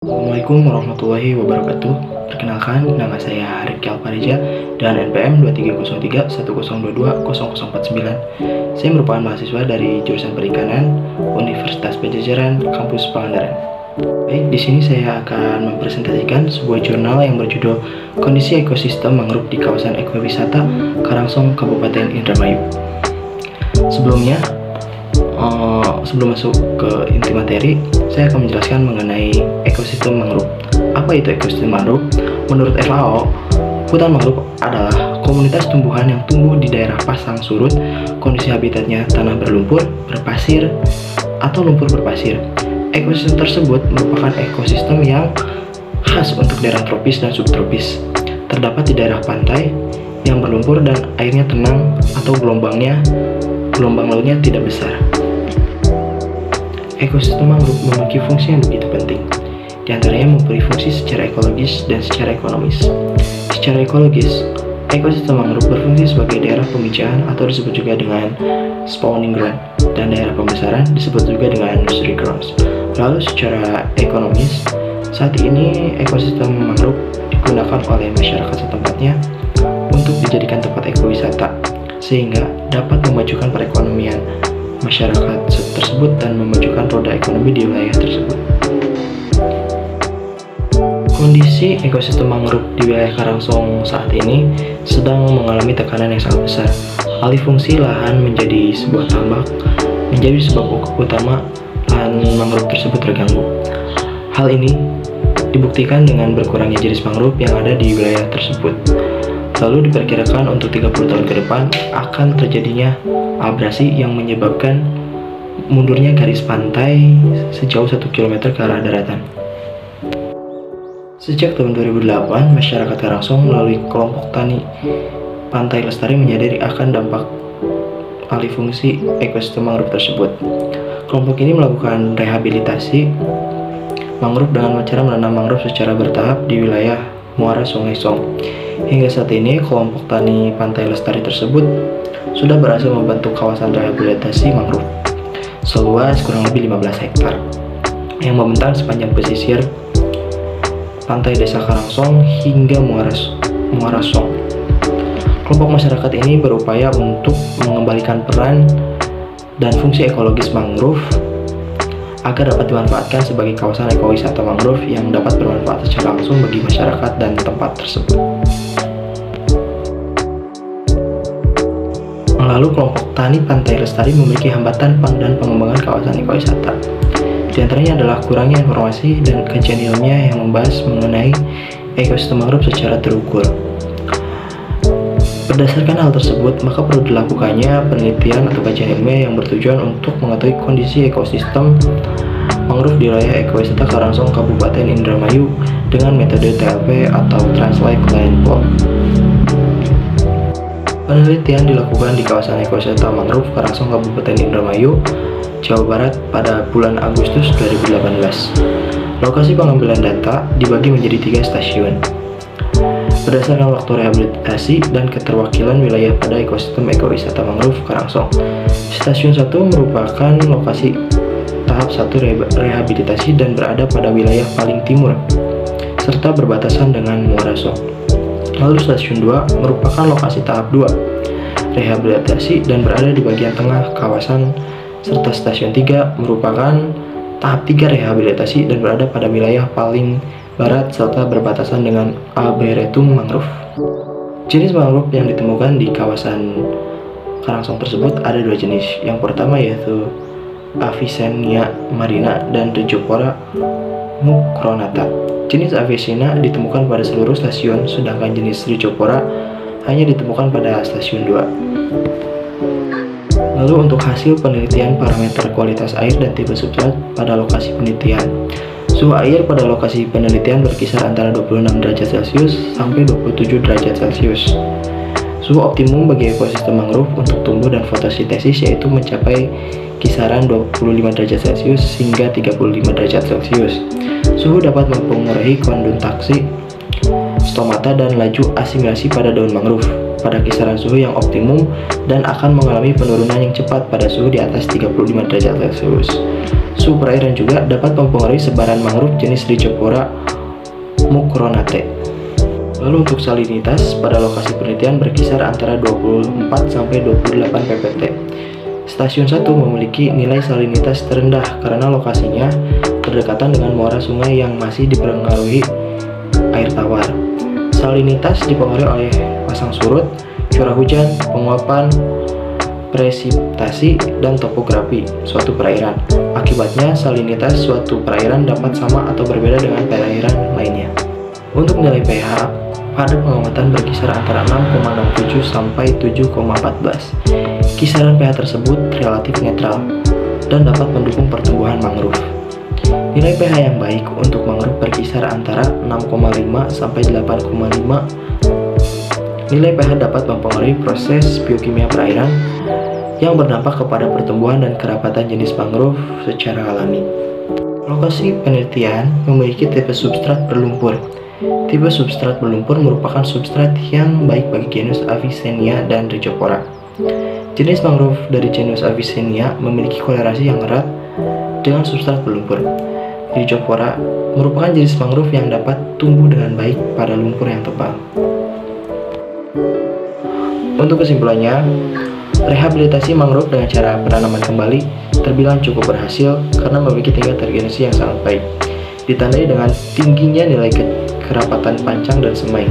Assalamualaikum warahmatullahi wabarakatuh. Perkenalkan, nama saya Rifki Alpareja dan NPM 230310220049. Saya merupakan mahasiswa dari jurusan Perikanan Universitas Pajajaran, Kampus Pangandaran. Baik, di sini saya akan mempresentasikan sebuah jurnal yang berjudul Kondisi Ekosistem Mangrove di Kawasan Ekowisata Karangsong, Kabupaten Indramayu. Sebelum masuk ke inti materi, saya akan menjelaskan mengenai ekosistem mangrove. Apa itu ekosistem mangrove? Menurut FAO, hutan mangrove adalah komunitas tumbuhan yang tumbuh di daerah pasang surut. Kondisi habitatnya tanah berlumpur, berpasir, atau lumpur berpasir. Ekosistem tersebut merupakan ekosistem yang khas untuk daerah tropis dan subtropis. Terdapat di daerah pantai yang berlumpur dan airnya tenang atau gelombang lautnya tidak besar. Ekosistem mangrove memiliki fungsi yang begitu penting. Di antaranya memberi fungsi secara ekologis dan secara ekonomis. Secara ekologis, ekosistem mangrove berfungsi sebagai daerah pemijahan atau disebut juga dengan spawning ground, dan daerah pembesaran disebut juga dengan nursery grounds. Lalu secara ekonomis, saat ini ekosistem mangrove digunakan oleh masyarakat setempatnya untuk dijadikan tempat ekowisata, sehingga dapat memajukan perekonomian masyarakat tersebut dan memajukan roda ekonomi di wilayah tersebut. Kondisi ekosistem mangrove di wilayah Karangsong saat ini sedang mengalami tekanan yang sangat besar. Alih fungsi lahan menjadi sebuah tambak menjadi sebab utama lahan mangrove tersebut terganggu. Hal ini dibuktikan dengan berkurangnya jenis mangrove yang ada di wilayah tersebut. Lalu diperkirakan untuk 30 tahun ke depan akan terjadinya abrasi yang menyebabkan mundurnya garis pantai sejauh 1 km ke arah daratan. Sejak tahun 2008, masyarakat Karangsong melalui kelompok tani Pantai Lestari menyadari akan dampak alih fungsi ekosistem mangrove tersebut. Kelompok ini melakukan rehabilitasi mangrove dengan cara menanam mangrove secara bertahap di wilayah muara Sungai Song. Hingga saat ini, kelompok tani Pantai Lestari tersebut sudah berhasil membentuk kawasan rehabilitasi mangrove seluas kurang lebih 15 hektar yang membentang sepanjang pesisir pantai desa Karangsong hingga muara Song. Kelompok masyarakat ini berupaya untuk mengembalikan peran dan fungsi ekologis mangrove agar dapat dimanfaatkan sebagai kawasan ekowisata mangrove yang dapat bermanfaat secara langsung bagi masyarakat dan tempat tersebut. Lalu kelompok tani Pantai Lestari memiliki hambatan dan pengembangan kawasan ekowisata. Di antaranya adalah kurangnya informasi dan kajian ilmiah yang membahas mengenai ekosistem mangrove secara terukur. Berdasarkan hal tersebut, maka perlu dilakukannya penelitian atau kajian ilmiah yang bertujuan untuk mengetahui kondisi ekosistem mangrove di wilayah ekowisata Karangsong, Kabupaten Indramayu dengan metode TLP atau Translate Line Plot. Penelitian dilakukan di kawasan ekowisata mangrove Karangsong, Kabupaten Indramayu, Jawa Barat pada bulan Agustus 2018. Lokasi pengambilan data dibagi menjadi 3 stasiun berdasarkan waktu rehabilitasi dan keterwakilan wilayah pada ekosistem ekowisata mangrove Karangsong. Stasiun 1 merupakan lokasi tahap 1 rehabilitasi dan berada pada wilayah paling timur serta berbatasan dengan Muara Song. Lalu stasiun 2 merupakan lokasi tahap 2 rehabilitasi dan berada di bagian tengah kawasan, serta stasiun 3 merupakan tahap 3 rehabilitasi dan berada pada wilayah paling barat serta berbatasan dengan Arboretum Mangrove. Jenis mangrove yang ditemukan di kawasan Karangsong tersebut ada 2 jenis. Yang pertama yaitu Avicennia marina dan Rhizophora mucronata. Jenis Avicennia ditemukan pada seluruh stasiun, sedangkan jenis Rhizophora hanya ditemukan pada stasiun 2. Lalu untuk hasil penelitian parameter kualitas air dan tipe substrat pada lokasi penelitian. Suhu air pada lokasi penelitian berkisar antara 26 derajat Celcius sampai 27 derajat Celcius. Suhu optimum bagi ekosistem mangrove untuk tumbuh dan fotosintesis yaitu mencapai kisaran 25 derajat Celcius hingga 35 derajat Celcius. Suhu dapat mempengaruhi kondensasi, stomata, dan laju asimilasi pada daun mangrove pada kisaran suhu yang optimum dan akan mengalami penurunan yang cepat pada suhu di atas 35 derajat Celcius. Suhu perairan juga dapat mempengaruhi sebaran mangrove jenis Rhizophora mucronate. Lalu untuk salinitas, pada lokasi penelitian berkisar antara 24-28 ppt. Stasiun 1 memiliki nilai salinitas terendah karena lokasinya berdekatan dengan muara sungai yang masih dipengaruhi air tawar. Salinitas dipengaruhi oleh pasang surut, curah hujan, penguapan, presipitasi, dan topografi suatu perairan. Akibatnya, salinitas suatu perairan dapat sama atau berbeda dengan perairan lainnya. Untuk nilai pH, pada pengamatan berkisar antara 6,67 sampai 7,14. Kisaran pH tersebut relatif netral dan dapat mendukung pertumbuhan mangrove. Nilai pH yang baik untuk mangrove berkisar antara 6,5 sampai 8,5. Nilai pH dapat mempengaruhi proses biokimia perairan yang berdampak kepada pertumbuhan dan kerapatan jenis mangrove secara alami. Lokasi penelitian memiliki tipe substrat berlumpur. Tipe substrat berlumpur merupakan substrat yang baik bagi genus Avicennia dan Rhizophora. Jenis mangrove dari genus Avicennia memiliki kolerasi yang erat dengan substrat berlumpur. Rhizophora merupakan jenis mangrove yang dapat tumbuh dengan baik pada lumpur yang tebal. Untuk kesimpulannya, rehabilitasi mangrove dengan cara penanaman kembali terbilang cukup berhasil karena memiliki tingkat regenerasi yang sangat baik, ditandai dengan tingginya nilai kerapatan pancang dan semai.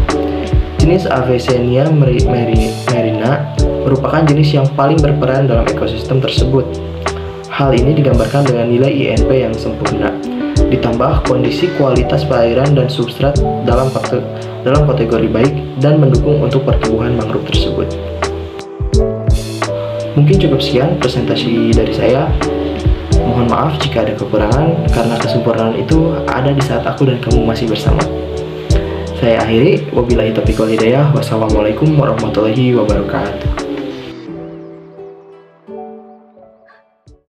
Jenis Avicennia merina merupakan jenis yang paling berperan dalam ekosistem tersebut. Hal ini digambarkan dengan nilai INP yang sempurna, ditambah kondisi kualitas perairan dan substrat dalam kategori baik dan mendukung untuk pertumbuhan mangrove tersebut. Mungkin cukup sekian presentasi dari saya. Mohon maaf jika ada kekurangan, karena kesempurnaan itu ada di saat aku dan kamu masih bersama. Saya akhiri, wabillahi taufiq wal hidayah. Wassalamualaikum warahmatullahi wabarakatuh.